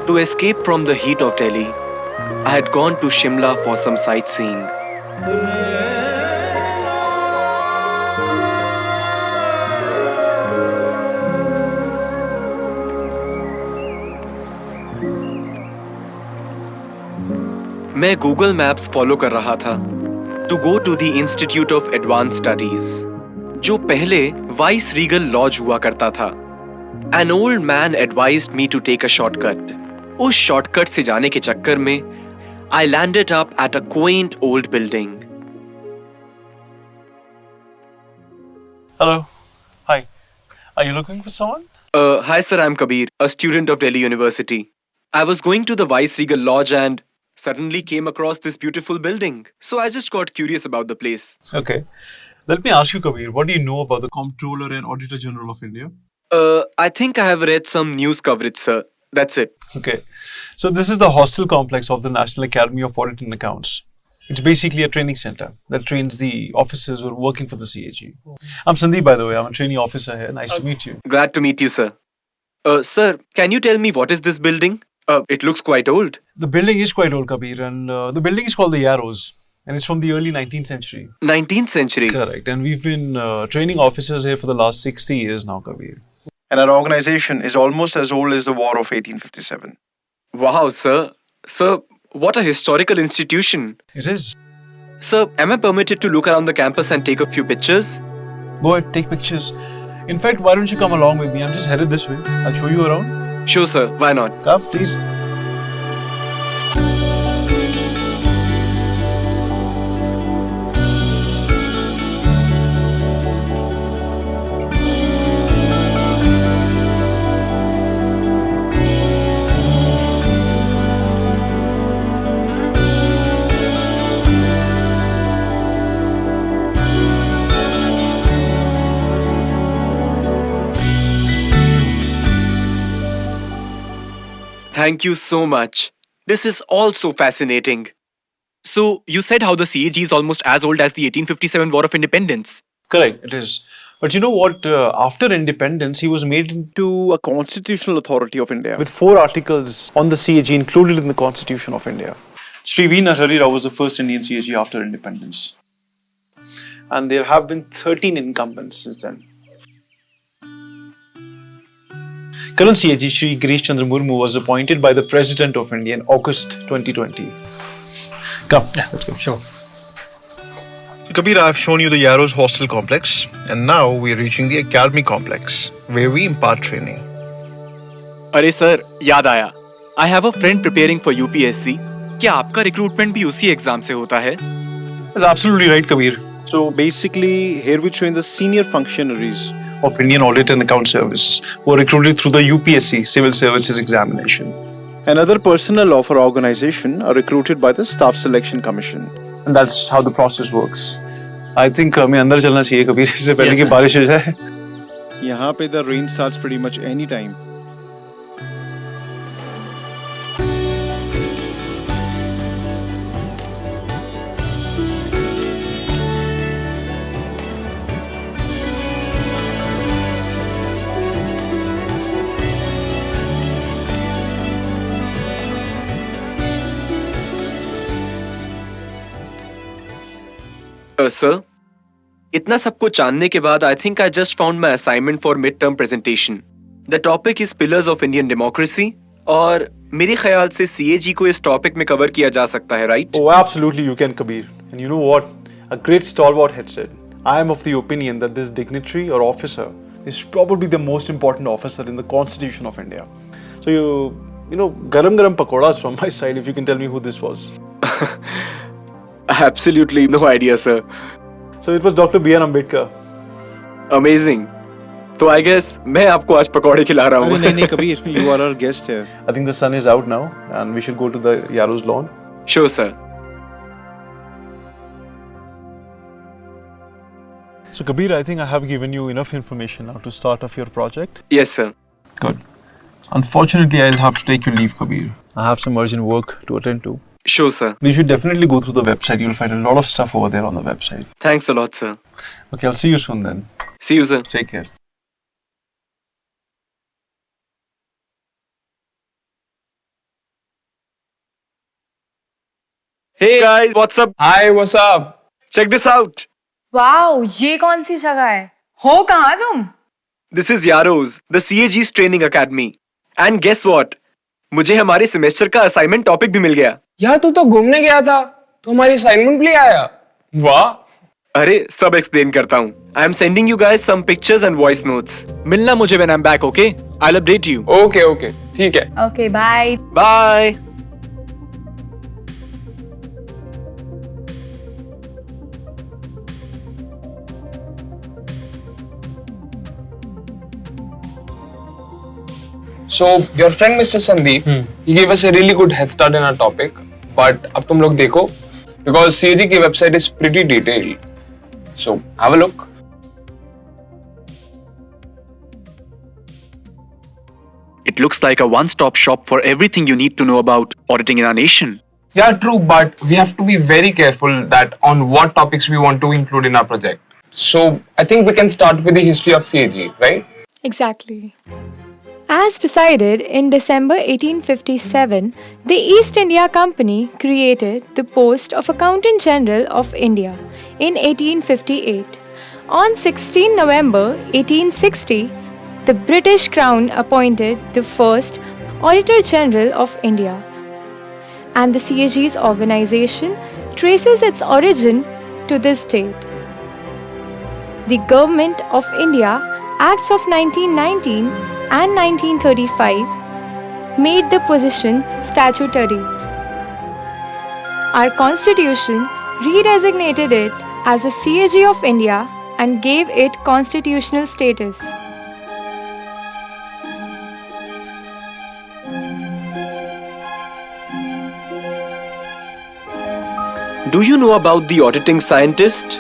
To escape from the heat of Delhi, I had gone to Shimla for some sightseeing. मैं Google Maps follow कर रहा था to go to the institute of advance studies, जो पहले vice regal lodge हुआ करता था. An old man advised me to take a shortcut. उस शॉर्टकट से जाने के चक्कर में I landed up at a quaint old building. Hello. Hi. Are you looking for someone? Hi sir, I'm Kabir, a student of Delhi University. I was going to the Vice Regal Lodge and suddenly came across this beautiful building. So I just got curious about the place. Okay. Let me ask you, Kabir, what do you know about the Comptroller and Auditor General of India? I think I have read some news coverage, sir. That's it. Okay. So this is the hostel complex of the National Academy of Audit and Accounts. It's basically a training center that trains the officers who are working for the CAG. I'm Sandeep, by the way. I'm a trainee officer here. Nice to meet you. Glad to meet you, sir. Sir, can you tell me what is this building? It looks quite old. The building is quite old, Kabir, and the building is called the Yarrows, and it's from the early 19th century. 19th century? Correct. And we've been training officers here for the last 60 years now, Kabir. And our organization is almost as old as the War of 1857. Wow, sir. Sir, what a historical institution. It is. Sir, am I permitted to look around the campus and take a few pictures? Go ahead, take pictures. In fact, why don't you come along with me? I'm just headed this way. I'll show you around. Sure, sir. Why not? Come, please. Thank you so much. This is all so fascinating. So, you said how the CAG is almost as old as the 1857 War of Independence. Correct, it is. But you know what? After independence, he was made into To a constitutional authority of India. with 4 articles on the CAG included in the Constitution of India. Sri V. Narahari Rao was the first Indian CAG after independence. And there have been 13 incumbents since then. Current CAG Sri Girish Chandra Murmu was appointed by the President of India in August 2020. Come, let's go. Sure. Kabir, I've shown you the Yarrows hostel complex, and now we're reaching the academy complex, where we impart training. अरे sir, याद आया. I have a friend preparing for UPSC. क्या आपका recruitment भी उसी exam से होता है? That's absolutely right, Kabir. So basically, here we train the senior functionaries Of Indian Audit and Account Service, who are recruited through the UPSC Civil Services Examination. and other personnel of our organization are recruited by the Staff Selection Commission. And that's how the process works. I think हमें अंदर चलना चाहिए कबीर, इससे पहले कि बारिश हो जाए. यहाँ पे the rain starts pretty much any time. Sir, इतना सबको जानने के बाद I think I just found my assignment for mid term presentation. The topic is pillars of Indian democracy, और मेरे ख्याल से सीएजी को इस टॉपिक में कवर किया जा सकता है, right? Oh, absolutely you can, Kabir. And you know what? A great stalwart had said, I am of the opinion that this dignitary or officer is probably the most important officer in the Constitution of India. So you know, garam pakoras from my side, if you can tell me who this was. Absolutely no idea, sir. So it was Dr. B.R. Ambedkar. Amazing. तो I guess मैं आपको आज पकौड़े खिला रहा हूँ. नहीं Kabir, you are our guest here. I think the sun is out now and we should go to the Yarrows lawn. Sure, sir. So Kabir, I think I have given you enough information now to start off your project. Yes, sir. Good. Unfortunately, I'll have to take your leave, Kabir. I have some urgent work to attend to. Sure, sir. You should definitely go through the website. You'll find a lot of stuff over there on the website. Thanks a lot, sir. Okay, I'll see you soon then. See you, sir. Take care. Hey guys, what's up? Hi, what's up? Check this out. Wow, ये कौन सी जगह है? हो कहाँ तुम? This is Yaro's, the CAG's training academy. And guess what? मुझे हमारे semester का असाइनमेंट टॉपिक भी मिल गया. यार तू तो घूमने गया था, तो हमारी असाइनमेंट भी ले आया. वाह. अरे सब एक्सप्लेन करता हूँ. I am sending you guys some pictures and voice notes. मिलना मुझे when I'm back, okay? I'll update you. Okay, ठीक है. Okay, bye. Bye. So your friend Mr. Sandeep, he gave us a really good head start in our topic. But अब तुम लोग देखो, because CAG की website is pretty detailed. So have a look. It looks like a one-stop shop for everything you need to know about auditing in our nation. Yeah, true, but we have to be very careful that on what topics we want to include in our project. So I think we can start with the history of CAG, right? Exactly. As decided in December 1857, the East India Company created the post of Accountant General of India in 1858. On 16 November 1860, the British Crown appointed the first Auditor General of India. And the CAG's organization traces its origin to this date. The Government of India Acts of 1919 and 1935 made the position statutory. Our Constitution redesignated it as a CAG of India and gave it constitutional status. Do you know about the auditing scientist?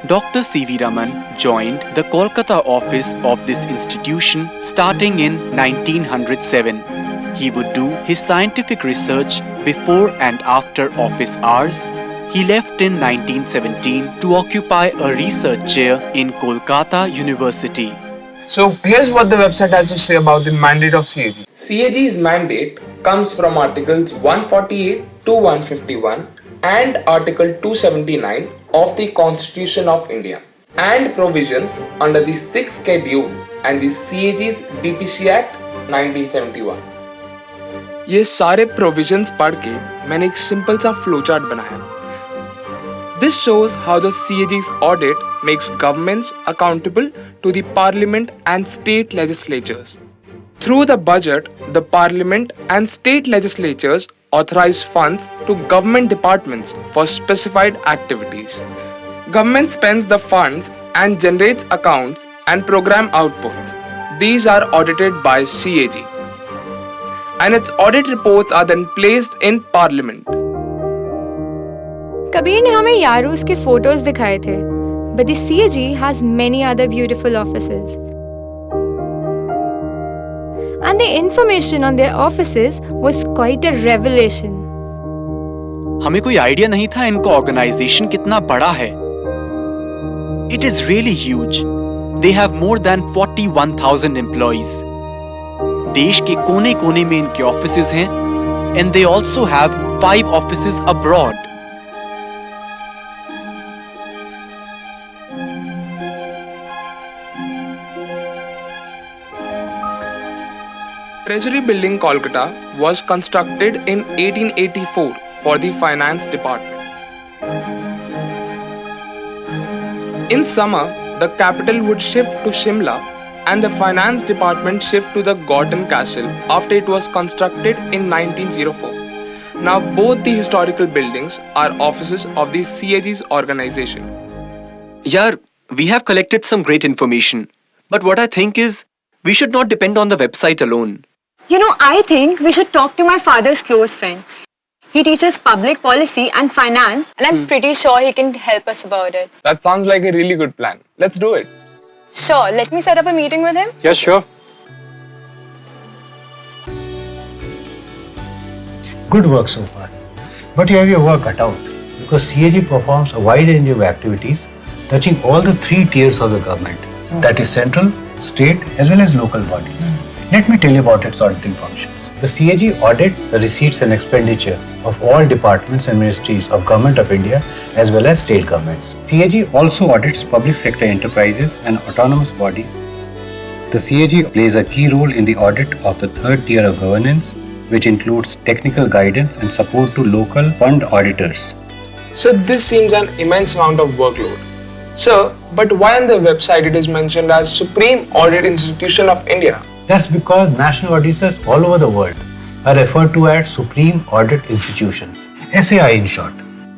Dr. C.V. Raman joined the Kolkata office of this institution starting in 1907. He would do his scientific research before and after office hours. He left in 1917 to occupy a research chair in Kolkata University. So here's what the website has to say about the mandate of CAG. CAG's mandate comes from Articles 148 to 151 and Article 279 of the Constitution of India and provisions under the 6th Schedule and the CAG's DPC Act 1971. ये सारे provisions पढ़ के मैंने एक simple सा flowchart बनाया. This shows how the CAG's audit makes governments accountable to the Parliament and state legislatures. Through the budget, the Parliament and state legislatures authorize funds to government departments for specified activities. Government spends the funds and generates accounts and program outputs. These are audited by CAG. And its audit reports are then placed in Parliament. Kabir ने हमें यारूस के photos दिखाए थे, but the CAG has many other beautiful offices. And the information on their offices was quite a revelation. हमें कोई idea नहीं था इनका ऑर्गेनाइजेशन कितना बड़ा है. It is really huge. They have more than 41,000 employees. देश के कोने-कोने में इनके ऑफिसेज हैं, and they also have 5 offices abroad. Treasury Building Kolkata was constructed in 1884 for the Finance Department. In summer, the capital would shift to Shimla and the Finance Department shift to the Gorton Castle after it was constructed in 1904. Now both the historical buildings are offices of the CAG's organization. Yaar, we have collected some great information, but what I think is we should not depend on the website alone. You know, I think we should talk to my father's close friend. He teaches public policy and finance, and I'm pretty sure he can help us about it. That sounds like a really good plan. Let's do it. Sure, let me set up a meeting with him. Yes, sure. Good work so far. But you have your work cut out because CAG performs a wide range of activities touching all the 3 tiers of the government. That is central, state as well as local bodies. Let me tell you about its auditing functions. The CAG audits the receipts and expenditure of all departments and ministries of Government of India as well as state governments. CAG also audits public sector enterprises and autonomous bodies. The CAG plays a key role in the audit of the third tier of governance, which includes technical guidance and support to local fund auditors. So this seems an immense amount of workload. Sir, but why on the website it is mentioned as Supreme Audit Institution of India? That's because national auditors all over the world are referred to as Supreme Audit Institutions, SAI in short.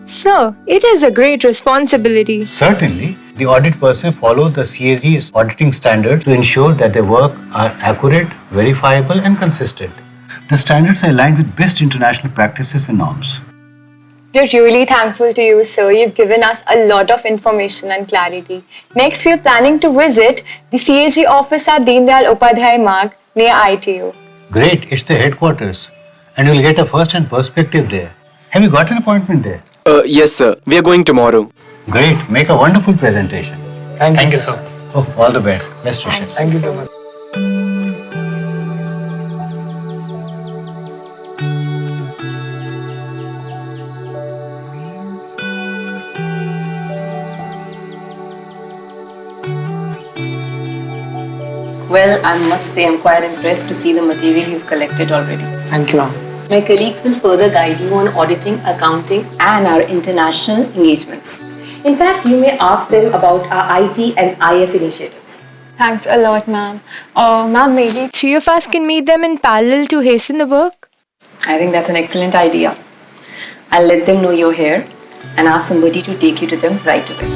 Sir, it is a great responsibility. Certainly, the audit personnel follow the CAG's auditing standards to ensure that their work are accurate, verifiable and consistent. The standards are aligned with best international practices and norms. We're really thankful to you, sir. You've given us a lot of information and clarity. Next, we are planning to visit the CAG office at Deen Dayal Upadhyay Marg near ITO. Great, it's the headquarters and you'll get a first-hand perspective there. Have you got an appointment there? Yes, sir. We are going tomorrow. Great, make a wonderful presentation. Thank you, sir. Oh, all the best. Best wishes. Thank you so much. Well, I must say I'm quite impressed to see the material you've collected already. Thank you, ma'am. My colleagues will further guide you on auditing, accounting and our international engagements. In fact, you may ask them about our IT and IS initiatives. Thanks a lot, ma'am. Ma'am, maybe Three of us can meet them in parallel to hasten the work. I think that's an excellent idea. I'll let them know you're here and ask somebody to take you to them right away.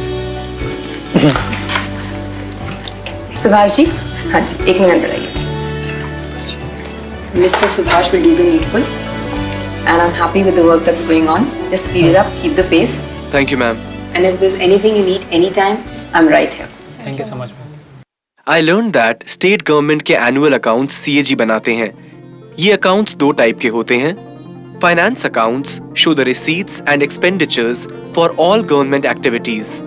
Subhash ji, haan ji, ek minute andar aaiye. Mr. Subhash will do the needful and I'm happy with the work that's going on. Just speed it up, keep the pace. Thank you, ma'am. And if there's anything you need anytime, I'm right here. Thank you so much, ma'am. I learned that state government के annual accounts CAG बनाते हैं. ये accounts दो type के होते हैं. Finance accounts show the receipts and expenditures for all government activities.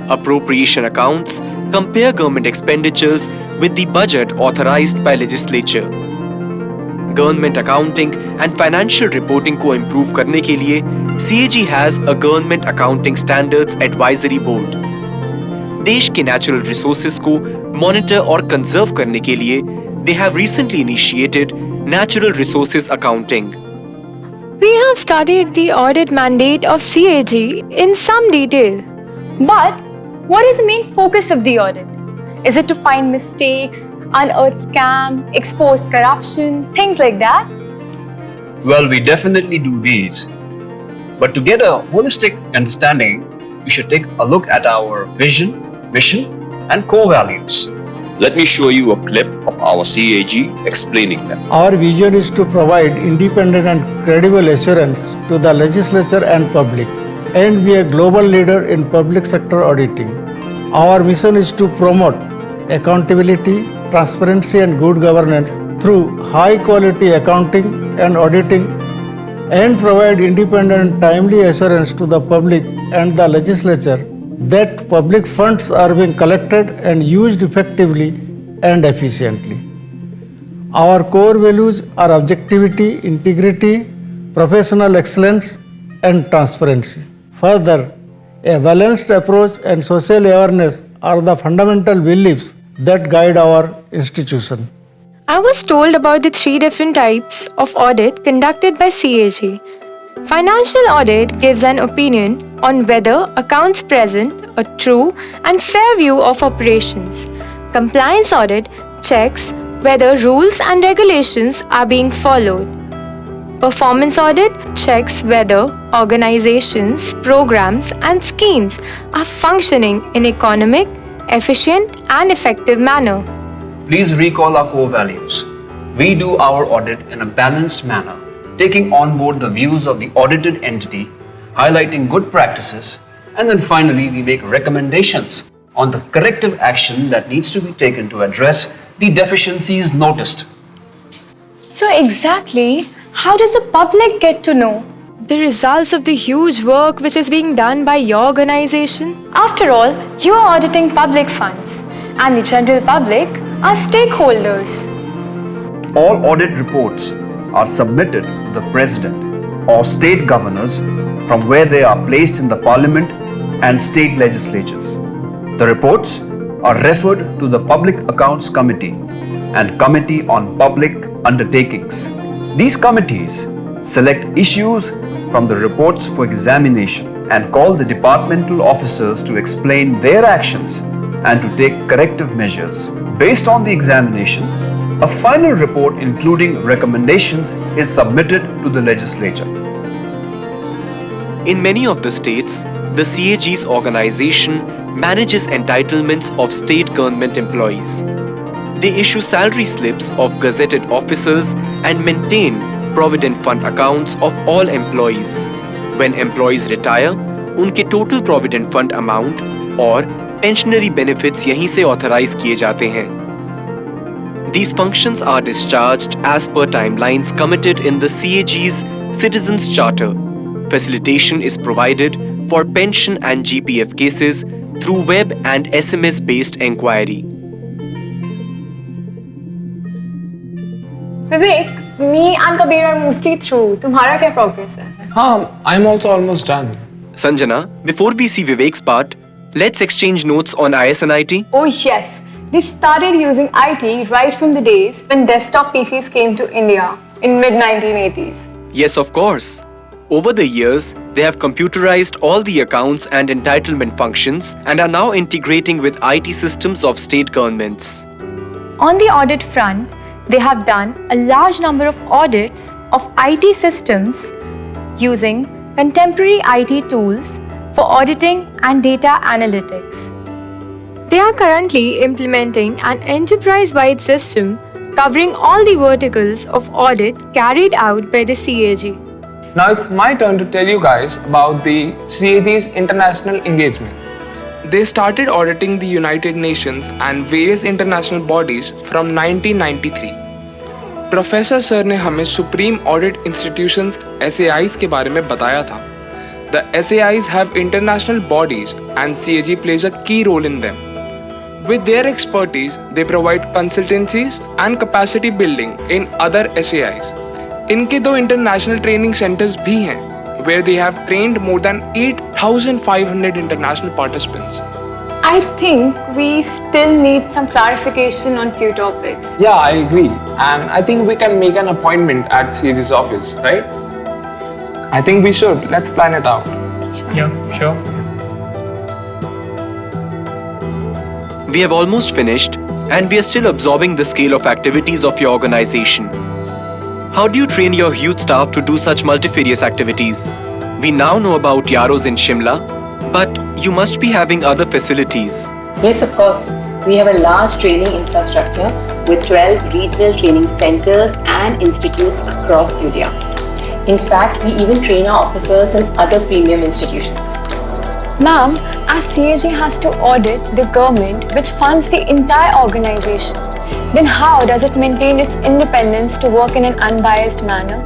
Appropriation accounts compare government expenditures with the budget authorized by legislature. Government accounting and financial reporting को improve करने के लिए CAG has a Government Accounting Standards Advisory Board. देश के natural resources को monitor और conserve करने के लिए they have recently initiated Natural Resources Accounting. We have studied the audit mandate of CAG in some detail. But what is the main focus of the audit? Is it to find mistakes, unearth scam, expose corruption, things like that? Well, we definitely do these. But to get a holistic understanding, we should take a look at our vision, mission, and core values. Let me show you a clip of our CAG explaining them. Our vision is to provide independent and credible assurance to the legislature and public, and be a global leader in public sector auditing. Our mission is to promote accountability, transparency and good governance through high quality accounting and auditing, and provide independent and timely assurance to the public and the legislature that public funds are being collected and used effectively and efficiently. Our core values are objectivity, integrity, professional excellence and transparency. Further, a balanced approach and social awareness are the fundamental beliefs that guide our institution. I was told about the three different types of audit conducted by CAG. Financial audit gives an opinion on whether accounts present a true and fair view of operations. Compliance audit checks whether rules and regulations are being followed. Performance audit checks whether organizations, programs, and schemes are functioning in economic, efficient, and effective manner. Please recall our core values. We do our audit in a balanced manner, taking on board the views of the audited entity, highlighting good practices, and then finally we make recommendations on the corrective action that needs to be taken to address the deficiencies noticed. So exactly, how does the public get to know The results of the huge work which is being done by your organization? After all, you are auditing public funds and the general public are stakeholders. all audit reports are submitted to the President or state governors from where they are placed in the Parliament and state legislatures. The reports are referred to the Public Accounts Committee and Committee on Public Undertakings. These committees select issues from the reports for examination and call the departmental officers to explain their actions and to take corrective measures. Based on the examination, a final report including recommendations is submitted to the legislature. In many of the states, the CAG's organization manages entitlements of state government employees. They issue salary slips of gazetted officers and maintain provident fund accounts of all employees. When employees retire, उनके total provident fund amount और pensionary benefits यहीं से authorize किए जाते हैं. These functions are discharged as per timelines committed in the CAG's Citizens Charter. Facilitation is provided for pension and GPF cases through web and SMS-based enquiry. Vivek, me and Kabir are mostly through. तुम्हारा क्या progress है? I'm also almost done. Sanjana, before we see Vivek's part, let's exchange notes on IS and IT. Oh yes, they started using IT right from the days when desktop PCs came to India in mid-1980s. Yes, of course. Over the years, they have computerized all the accounts and entitlement functions and are now integrating with IT systems of state governments. On the audit front, they have done a large number of audits of IT systems using contemporary IT tools for auditing and data analytics. They are currently implementing an enterprise-wide system covering all the verticals of audit carried out by the CAG. Now it's my turn to tell you guys about the CAG's international engagements. They started auditing the United Nations and various international bodies from 1993. Professor Sir ने हमें Supreme Audit Institutions SAIs के बारे में बताया था. The SAIs have international bodies and CAG plays a key role in them. With their expertise, they provide consultancies and capacity building in other SAIs. इनके 2 international training centers भी हैं, where they have trained more than 8,500 international participants. I think we still need some clarification on few topics. Yeah, I agree. And I think we can make an appointment at CAG's office, right? I think we should. Let's plan it out. Yeah, sure. We have almost finished, and we are still absorbing the scale of activities of your organization. How do you train your youth staff to do such multifarious activities? We now know about Yaros in Shimla, but you must be having other facilities. Yes, of course. We have a large training infrastructure with 12 regional training centers and institutes across India. In fact, we even train our officers in other premium institutions. Ma'am, as CAG has to audit the government which funds the entire organization, then how does it maintain its independence to work in an unbiased manner?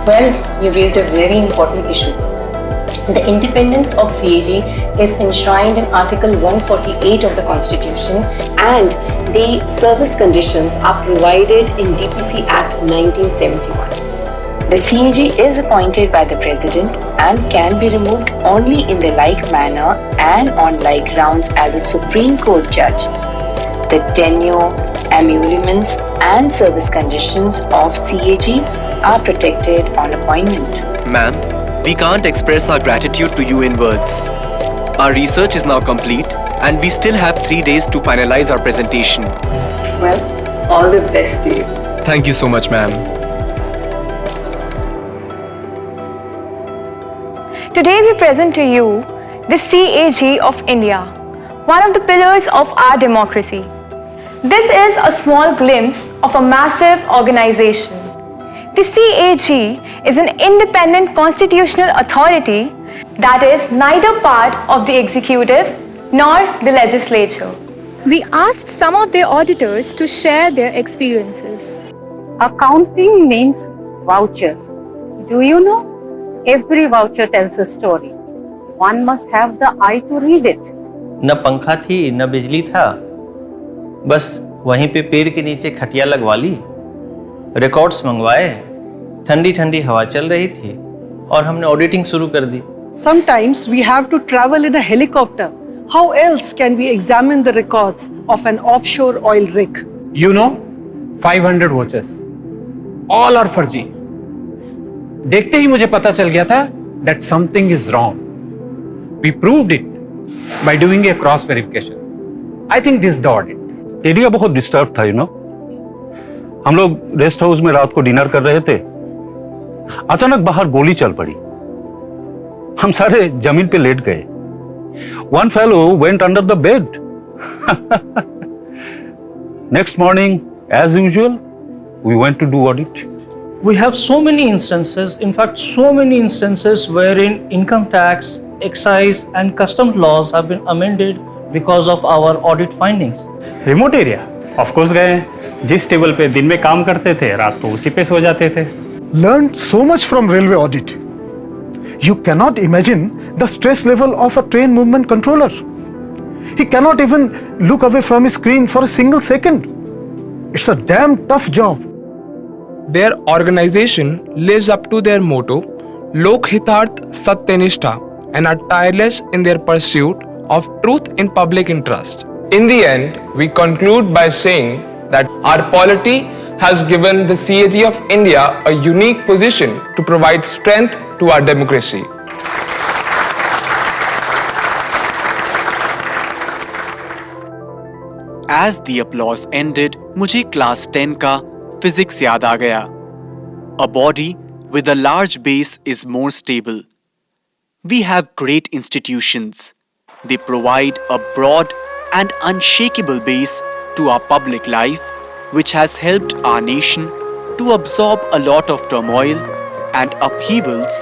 Well, you raised a very important issue. The independence of CAG is enshrined in Article 148 of the Constitution, and the service conditions are provided in DPC Act 1971. The CAG is appointed by the President and can be removed only in the like manner and on like grounds as a Supreme Court judge. The tenure, emoluments and service conditions of CAG are protected on appointment. Ma'am, we can't express our gratitude to you in words. Our research is now complete, and we still have 3 days to finalize our presentation. Well, all the best to you. Thank you so much, ma'am. Today we present to you the CAG of India, one of the pillars of our democracy. This is a small glimpse of a massive organization. The CAG is an independent constitutional authority that is neither part of the executive nor the legislature. We asked some of their auditors to share their experiences. Accounting means vouchers. Do you know? Every voucher tells a story. One must have the eye to read it. न पंखा थी न बिजली था, बस वहीं पे पेड़ के नीचे खटिया लगवा ली रिकॉर्ड्स मंगवाए, ठंडी ठंडी हवा चल रही थी और हमने ऑडिटिंग शुरू कर दी। Sometimes we have to travel in a helicopter. How else can we examine the records of an offshore oil rig? You know, 500 watches. All are फर्जी। देखते ही मुझे पता चल गया था that something is wrong. We proved it by doing a cross verification. I think this is the audit. Area बहुत disturb था, हम लोग रेस्ट हाउस में रात को डिनर कर रहे थे। अचानक बाहर गोली चल पड़ी, हम सारे जमीन पे लेट गए। One fellow went under the bed. Next morning, as usual, we went to do audit. We have so many instances, in fact, so many instances wherein income tax, excise, and customs laws have been amended because of our audit findings. Remote area, of course गए, जिस table पे दिन में काम करते थे, रात को उसी पे सो जाते थे। Learned so much from railway audit. You cannot imagine the stress level of a train movement controller. He cannot even look away from his screen for a single second. It's a damn tough job. Their organization lives up to their motto, Lok Hitarth Satyanishta, and are tireless in their pursuit of truth in public interest. In the end, we conclude by saying that our polity has given the CAG of India a unique position to provide strength to our democracy. As the applause ended, मुझे class 10 का physics याद आ गया. A body with a large base is more stable. We have great institutions. They provide a broad and unshakable base to our public life, which has helped our nation to absorb a lot of turmoil and upheavals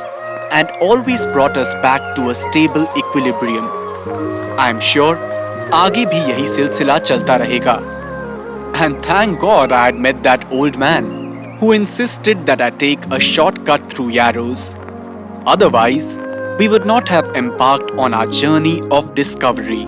and always brought us back to a stable equilibrium. I am sure आगे भी यही सिलसिला चलता रहेगा. And thank God I had met that old man who insisted that I take a shortcut through Yarrows. Otherwise, we would not have embarked on our journey of discovery.